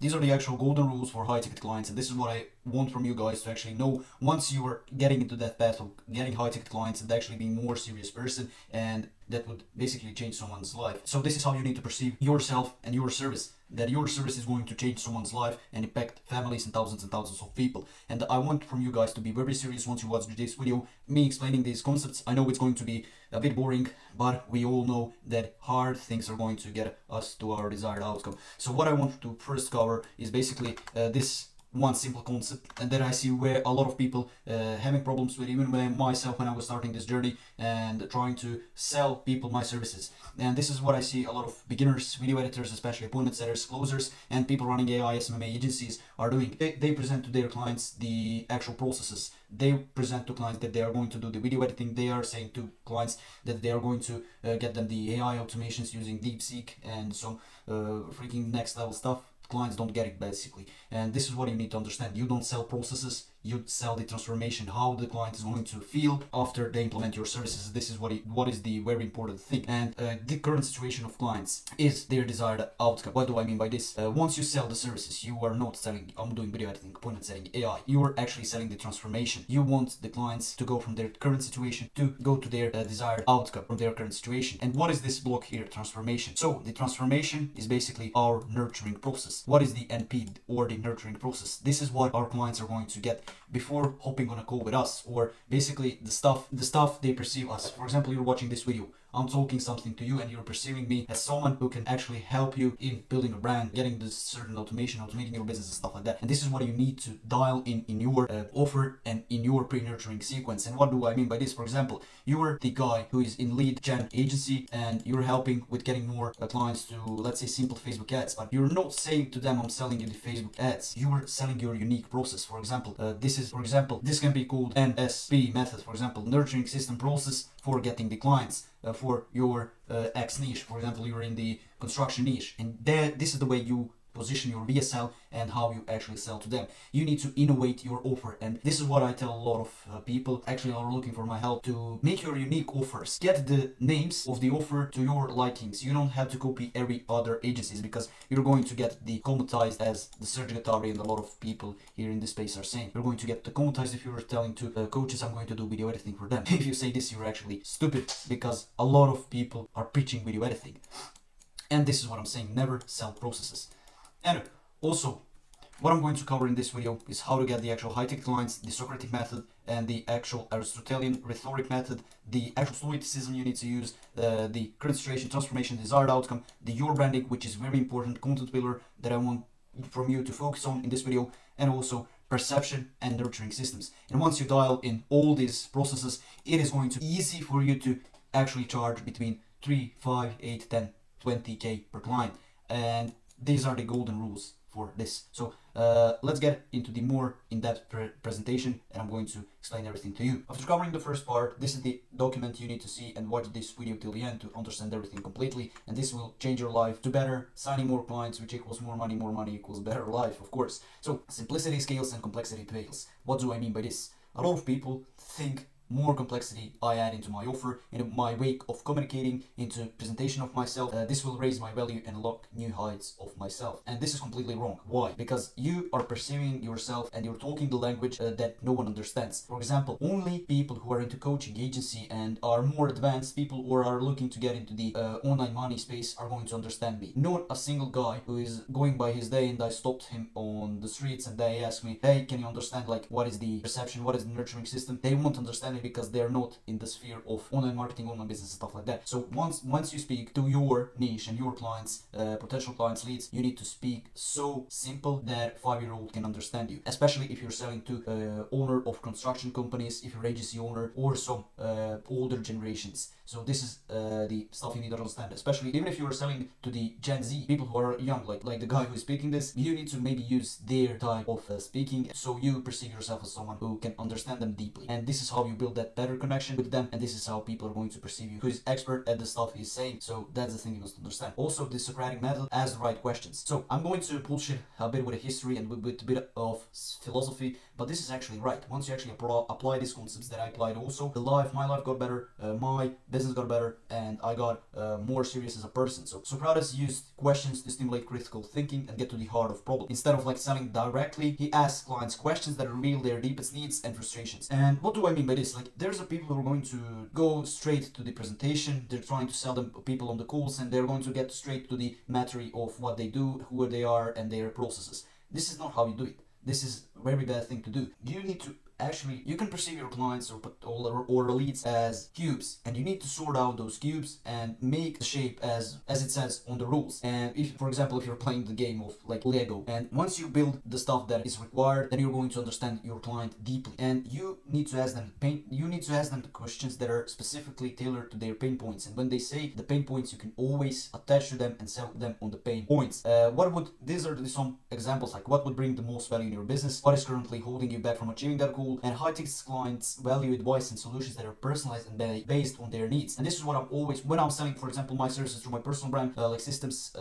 These are the actual golden rules for high ticket clients, and this is what I want from you guys to actually know once you are getting into that path of getting high ticket clients and actually being more serious person, and that would basically change someone's life. So this is how you need to perceive yourself and your service, that your service is going to change someone's life and impact families and thousands of people. And I want from you guys to be very serious once you watch this video, me explaining these concepts. I know it's going to be a bit boring, but we all know that hard things are going to get us to our desired outcome. So what I want to first cover is basically this one simple concept, and that I see where a lot of people having problems with, even when myself when I was starting this journey and trying to sell people my services. And this is what I see a lot of beginners, video editors, especially appointment setters, closers, and people running AI SMMA agencies are doing. They present to their clients the actual processes. They present to clients that they are going to do the video editing. They are saying to clients that they are going to get them the AI automations using DeepSeek and some freaking next level stuff. Clients don't get it basically, and this is what you need to understand. You don't sell processes, you sell the transformation, how the client is going to feel after they implement your services. This is what is the very important thing. And the current situation of clients is their desired outcome. What do I mean by this? Once you sell the services, you are not selling I'm doing video editing, appointment setting, AI. You are actually selling the transformation. You want the clients to go from their current situation to go to their desired outcome from their current situation. And what is this block here? Transformation. So the transformation is basically our nurturing process. What is the NP, or the nurturing process? This is what our clients are going to get before hopping on a call with us, or basically the stuff they perceive us. For example, you're watching this video, I'm talking something to you and you're perceiving me as someone who can actually help you in building a brand, getting this certain automation, automating your business and stuff like that. And this is what you need to dial in your offer and in your pre-nurturing sequence. And what do I mean by this? For example, you are the guy who is in lead gen agency and you're helping with getting more clients to, let's say, simple Facebook ads, but you're not saying to them, I'm selling you the Facebook ads. You are selling your unique process. For example, this can be called NSP method, for example, nurturing system process for getting the clients for your X niche. For example, you're in the construction niche, and this is the way you position your VSL and how you actually sell to them. You need to innovate your offer, and this is what I tell a lot of people actually are looking for my help to make your unique offers. Get the names of the offer to your likings. You don't have to copy every other agencies, because you're going to get the commoditized, as the Serge Gattari and a lot of people here in this space are saying. You're going to get the commoditized if you're telling to coaches, I'm going to do video editing for them. If you say this, you're actually stupid, because a lot of people are preaching video editing. And this is what I'm saying, never sell processes. And also, what I'm going to cover in this video is how to get the actual high-ticket clients, the Socratic method, and the actual Aristotelian rhetoric method, the actual stoicism you need to use, the current situation, transformation, desired outcome, the your branding, which is very important content pillar that I want from you to focus on in this video, and also perception and nurturing systems. And once you dial in all these processes, it is going to be easy for you to actually charge between 3, 5, 8, 10, 20k per client. And these are the golden rules for this. So let's get into the more in-depth presentation, and I'm going to explain everything to you. After covering the first part, this is the document you need to see and watch this video till the end to understand everything completely, and this will change your life to better, signing more clients, which equals more money equals better life, of course. So simplicity scales and complexity fails. What do I mean by this? A lot of people think more complexity I add into my offer, in my way of communicating, into presentation of myself, this will raise my value and unlock new heights of myself. And this is completely wrong. Why? Because you are perceiving yourself and you're talking the language that no one understands. For example, only people who are into coaching agency and are more advanced people, or are looking to get into the online money space, are going to understand me. Not a single guy who is going by his day and I stopped him on the streets and they ask me, hey, can you understand like what is the perception, what is the nurturing system? They won't understand it because they're not in the sphere of online marketing, online business, stuff like that. So once you speak to your niche and your clients, potential clients, leads, you need to speak so simple that 5-year-old can understand you. Especially if you're selling to owner of construction companies, if you're agency owner, or some older generations. So this is the stuff you need to understand. Especially even if you are selling to the Gen Z, people who are young, like the guy who is speaking this, you need to maybe use their type of speaking, so you perceive yourself as someone who can understand them deeply. And this is how you build build that better connection with them, and this is how people are going to perceive you, who's expert at the stuff he's saying. So that's the thing you must understand. Also, the Socratic method, ask the right questions. So I'm going to bullshit a bit with a history and with a bit of philosophy, but this is actually right. Once you actually apply these concepts that I applied, also my life got better, my business got better, and I got more serious as a person. So Socrates used questions to stimulate critical thinking and get to the heart of problems. Instead of like selling directly, he asked clients questions that reveal their deepest needs and frustrations. And what do I mean by this? Like, there's a people who are going to go straight to the presentation. They're trying to sell them people on the calls, and they're going to get straight to the matter of what they do, who they are, and their processes. This is not how you do it. This is a very bad thing to do. You need to actually, you can perceive your clients or leads as cubes, and you need to sort out those cubes and make the shape as it says on the rules. And if, for example, if you're playing the game of like Lego, and once you build the stuff that is required, then you're going to understand your client deeply, and you need to ask them the questions that are specifically tailored to their pain points. And when they say the pain points, you can always attach to them and sell them on the pain points. These are some examples, like what would bring the most value in your business, what is currently holding you back from achieving that goal, and high ticket clients value advice and solutions that are personalized and based on their needs. And this is what I'm always, when I'm selling, for example, my services through my personal brand, like systems,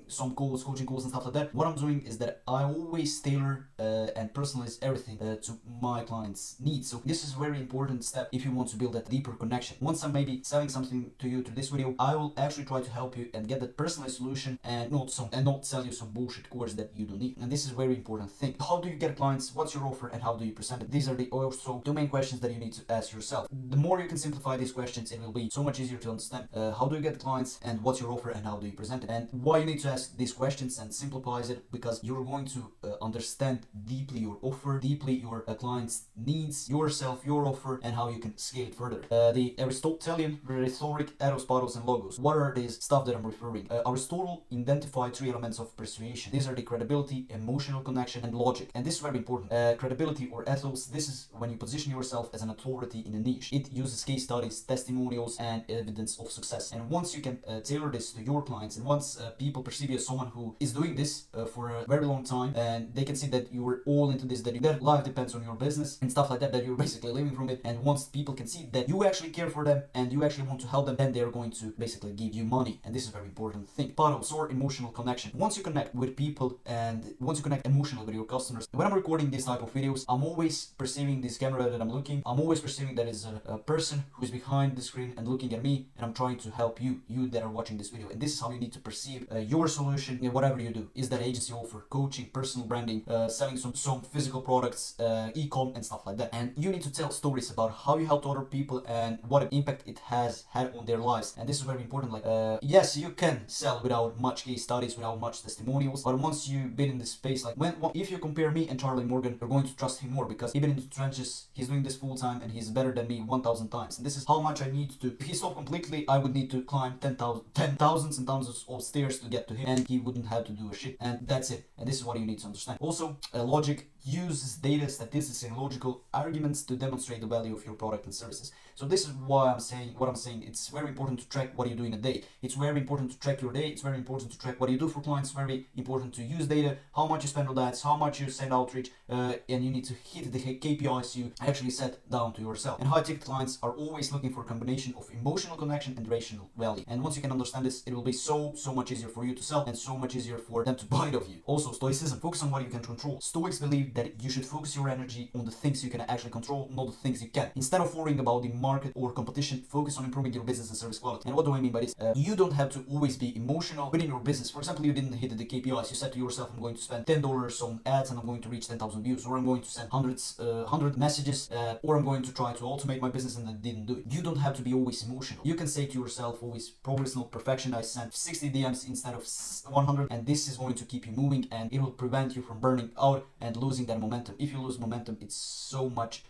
some calls, coaching calls and stuff like that, what I'm doing is that I always tailor and personalize everything to my clients' needs. So this is a very important step if you want to build that deeper connection. Once I'm maybe selling something to you through this video, I will actually try to help you and get that personalized solution, and not sell you some bullshit course that you don't need. And this is a very important thing. How do you get clients? What's your offer, and how do you present it? These are the also two main questions that you need to ask yourself. The more you can simplify these questions, it will be so much easier to understand how do you get clients, and what's your offer, and how do you present it. And why you need to ask these questions and simplify it, because you're going to understand deeply your offer, deeply your client's needs, yourself, your offer, and how you can scale it further. The Aristotelian rhetoric, eros, pathos, and logos. What are these stuff that I'm referring? Aristotle identified three elements of persuasion. These are the credibility, emotional connection, and logic. And this is very important. Credibility or ethos, this is when you position yourself as an authority in a niche. It uses case studies, testimonials, and evidence of success. And once you can tailor this to your clients, and once people perceive you as someone who is doing this for a very long time, and they can see that you are all into this, that their life depends on your business and stuff like that, that you're basically living from it, and once people can see that you actually care for them and you actually want to help them, then they're going to basically give you money. And this is a very important thing. Pathos, or emotional connection. Once you connect with people, and once you connect emotionally with your customers, when I'm recording this type of videos, I'm always perceiving this camera that I'm looking, I'm always perceiving that is a person who is behind the screen and looking at me, and I'm trying to help you that are watching this video. And this is how you need to perceive your solution in whatever you do. Is that agency offer, coaching, personal branding, selling some physical products, e-com and stuff like that. And you need to tell stories about how you helped other people and what impact it has had on their lives. And this is very important. Like, yes, you can sell without much case studies, without much testimonials, but once you've been in this space, like if you compare me and Charlie Morgan, you're going to trust him more, because even in the trenches, he's doing this full time and he's better than me 1,000 times. And this is how much I need to. If he stopped completely, I would need to climb 10,000 and thousands of stairs to get to him, and he wouldn't have to do a shit. And that's it. And this is what you need to understand. Also, logic uses data, statistics, and logical arguments to demonstrate the value of your product and services. So this is why I'm saying what I'm saying. It's very important to track what you do in a day. It's very important to track your day. It's very important to track what you do for clients. It's very important to use data, how much you spend on ads, how much you send outreach, and you need to hit the KPIs you actually set down to yourself. And high ticket clients are always looking for a combination of emotional connection and rational value. And once you can understand this, it will be so much easier for you to sell, and so much easier for them to buy it of you. Also, stoicism, focus on what you can control. Stoics believe that you should focus your energy on the things you can actually control, not the things you can. Instead of worrying about the market or competition, focus on improving your business and service quality. And what do I mean by this? You don't have to always be emotional within your business. For example, you didn't hit the KPIs. You said to yourself, I'm going to spend $10 on ads and I'm going to reach 10,000 views, or I'm going to send 100 messages, or I'm going to try to automate my business, and I didn't do it. You don't have to be always emotional. You can say to yourself always, progress not perfection. I sent 60 DMs instead of 100, and this is going to keep you moving, and it will prevent you from burning out and losing that momentum. If you lose momentum, it's so much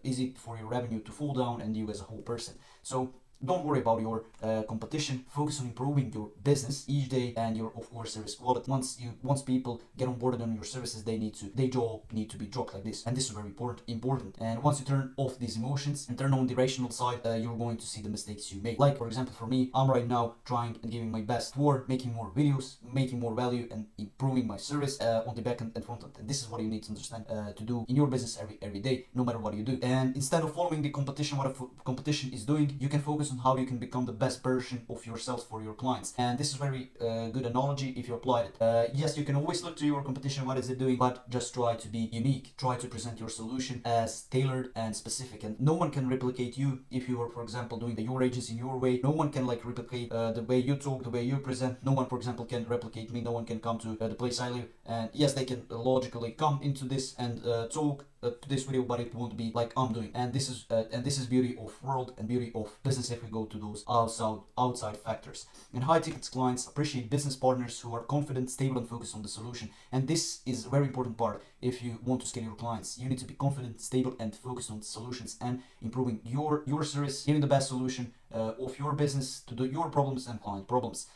easy for your revenue to fall down and you as a whole person. So Don't worry about your competition. Focus on improving your business each day and your, of course, service quality. Once people get on board on your services, their jaw need to be dropped like this, and this is very important. And once you turn off these emotions and turn on the rational side, you're going to see the mistakes you make. Like for example, for me, I'm right now trying and giving my best for making more videos, making more value, and improving my service on the back end and front end. And this is what you need to understand to do in your business every day, no matter what you do. And instead of following the competition, what a competition is doing, you can focus on how you can become the best version of yourself for your clients. And this is very good analogy if you apply it. Yes, you can always look to your competition, what is it doing, but just try to be unique. Try to present your solution as tailored and specific. And no one can replicate you if you are, for example, doing your agency in your way. No one can like replicate the way you talk, the way you present. No one, for example, can replicate me. No one can come to the place I live. And yes, they can logically come into this and talk to this video, but it won't be like I'm doing. And this is beauty of world and beauty of business if we go to those outside factors. And high ticket clients appreciate business partners who are confident, stable, and focused on the solution. And this is a very important part. If you want to scale your clients, you need to be confident, stable, and focused on solutions and improving your service, giving the best solution of your business to your problems and client problems.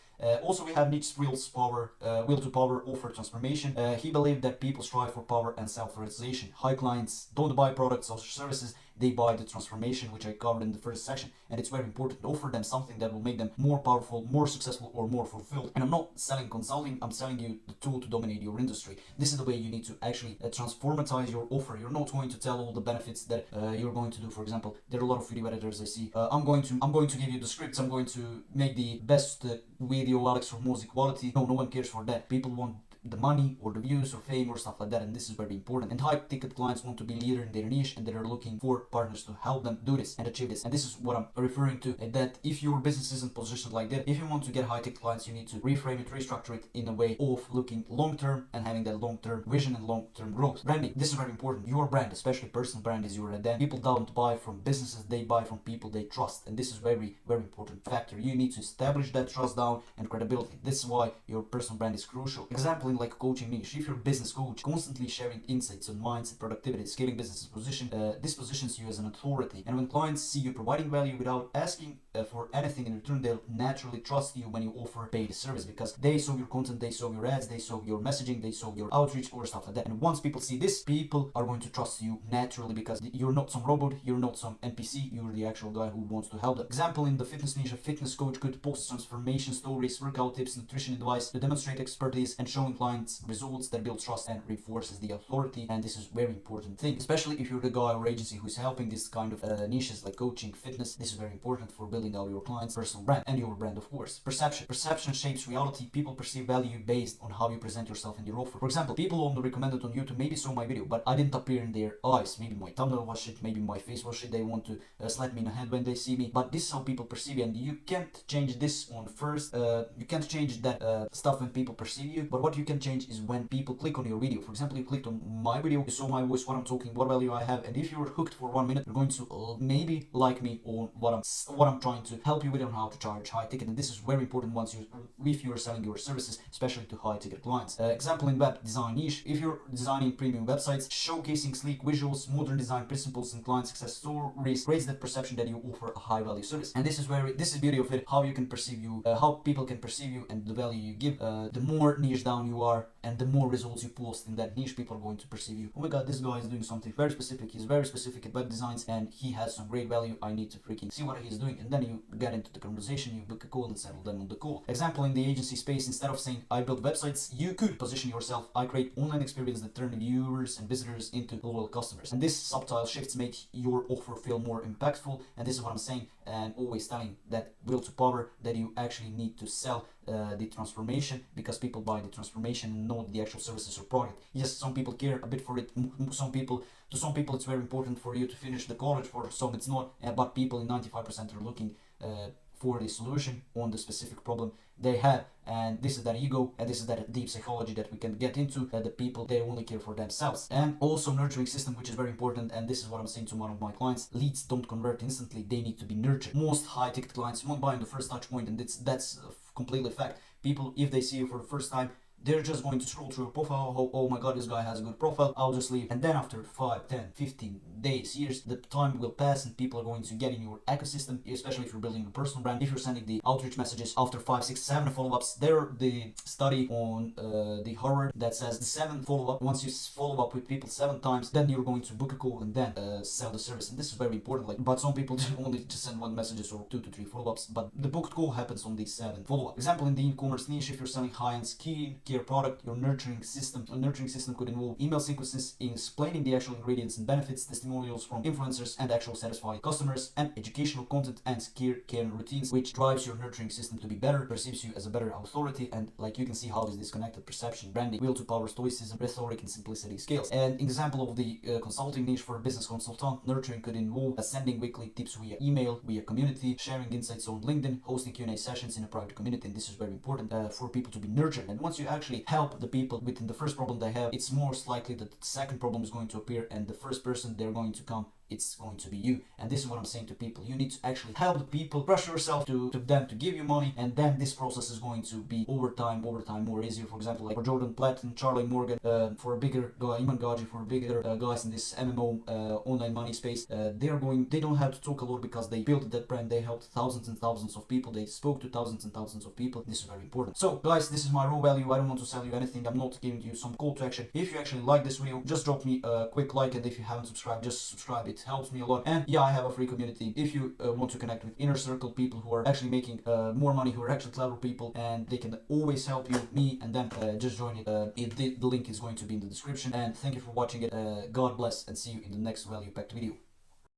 Also, we have Nietzsche's will to power offer transformation. He believed that people strive for power and self-realization. High clients don't buy products or services, they buy the transformation, which I covered in the first section. And it's very important to offer them something that will make them more powerful, more successful, or more fulfilled. And I'm not selling consulting, I'm selling you the tool to dominate your industry. This is the way you need to actually transformatize your offer. You're not going to tell all the benefits that you're going to do. For example, there are a lot of video editors I see. I'm going to give you the scripts. I'm going to make the best video Alex for music quality. No one cares for that. People want the money or the views or fame or stuff like that, and this is very important. And high ticket clients want to be leader in their niche, and they're looking for partners to help them do this and achieve this. And this is what I'm referring to, that if your business isn't positioned like that, if you want to get high ticket clients, you need to reframe it, restructure it in a way of looking long term and having that long term vision and long term growth. Branding, this is very important. Your brand, especially personal brand, is your identity. People don't buy from businesses, they buy from people they trust, and this is very important factor. You need to establish that trust down and credibility. This is why your personal brand is crucial. Example in like coaching niche, if you're a business coach constantly sharing insights on mindset, productivity, scaling business position, this positions you as an authority. And when clients see you providing value without asking for anything in return, they'll naturally trust you when you offer paid service, because they saw your content, they saw your ads, they saw your messaging, they saw your outreach or stuff like that. And once people see this, people are going to trust you naturally, because you're not some robot, you're not some NPC, you're the actual guy who wants to help them. Example in the fitness niche, a fitness coach could post transformation stories, workout tips, nutrition advice to demonstrate expertise and showing clients results that build trust and reinforces the authority. And this is a very important thing, especially if you're the guy or agency who's helping this kind of niches like coaching, fitness. This is very important for building out your client's personal brand and your brand, of course. Perception shapes reality. People perceive value based on how you present yourself in your offer. For example, people only recommended on YouTube maybe saw my video, but I didn't appear in their eyes. Maybe my thumbnail was shit, maybe my face was shit. They want to slap me in the head when they see me, but this is how people perceive you, and you can't change this on first. You can't change that stuff when people perceive you, but what you can change is when people click on your video. For example, you clicked on my video, you saw my voice, what I'm talking, what value I have, and if you're hooked for 1 minute, you're going to maybe like me on what I'm trying to help you with on how to charge high ticket. And this is very important if you're selling your services, especially to high ticket clients. Example in web design niche, if you're designing premium websites, showcasing sleek visuals, modern design principles, and client success stories creates that perception that you offer a high value service. And this is beauty of it, how you can perceive you, how people can perceive you, and the value you give. The more niche down you are, and the more results you post in that niche, people are going to perceive you. Oh my god, this guy is doing something very specific. He's very specific at web designs, and he has some great value. I need to freaking see what he's doing. And then you get into the conversation, you book a call and settle them on the call. Example in the agency space, instead of saying I build websites, you could position yourself, I create online experience that turn viewers and visitors into loyal customers. And this subtle shifts make your offer feel more impactful. And this is what I'm saying, and always telling that will to power, that you actually need to sell the transformation, because people buy the transformation, not the actual services or product. Yes, some people care a bit for it. To some people it's very important for you to finish the college, for some it's not, but people in 95% are looking for the solution on the specific problem they have. And this is that ego, and this is that deep psychology that we can get into, that the people, they only care for themselves. And also nurturing system, which is very important, and this is what I'm saying to one of my clients: leads don't convert instantly, they need to be nurtured. Most high ticket clients won't buy on the first touch point, and that's completely fact. People, if they see you for the first time, they're just going to scroll through your profile. Oh my god, this guy has a good profile, I'll just leave. And then after 5, 10, 15 days, years, the time will pass and people are going to get in your ecosystem, especially if you're building a personal brand. If you're sending the outreach messages after 5, 6, 7 follow-ups, there the study on the Harvard that says the 7 follow-up, once you follow up with people 7 times, then you're going to book a call and then sell the service. And this is very important. Like, but some people only just send 1 messages or 2 to 3 follow-ups, but the booked call happens on these 7 follow-up. Example, in the e-commerce niche, if you're selling high-end skincare product, your nurturing system could involve email sequences explaining the actual ingredients and benefits, testimonials from influencers and actual satisfied customers, and educational content and care routines, which drives your nurturing system to be better, perceives you as a better authority. And like, you can see how this disconnected perception, branding, will to power, stoicism, rhetoric, and simplicity scales. And example of the consulting niche for a business consultant, nurturing could involve sending weekly tips via email, via community, sharing insights on LinkedIn, hosting Q&A sessions in a private community. And this is very important for people to be nurtured. And once you actually help the people within the first problem they have, it's most likely that the second problem is going to appear, and the first person they're going to come, it's going to be you. And this is what I'm saying to people. You need to actually help the people, pressure yourself to them to give you money, and then this process is going to be over time more easier. For example, like for Jordan Platten, Charlie Morgan, for a bigger guy, Iman Gaji, for bigger guys in this MMO online money space, they don't have to talk a lot because they built that brand. They helped thousands and thousands of people. They spoke to thousands and thousands of people. This is very important. So guys, this is my raw value. I don't want to sell you anything. I'm not giving you some call to action. If you actually like this video, just drop me a quick like, and if you haven't subscribed, just subscribe. It helps me a lot. And yeah, I have a free community if you want to connect with inner circle people who are actually making more money, who are actually clever people, and they can always help you, me and them. Just join it. The link is going to be in the description. And thank you for watching it. God bless, and see you in the next value packed video.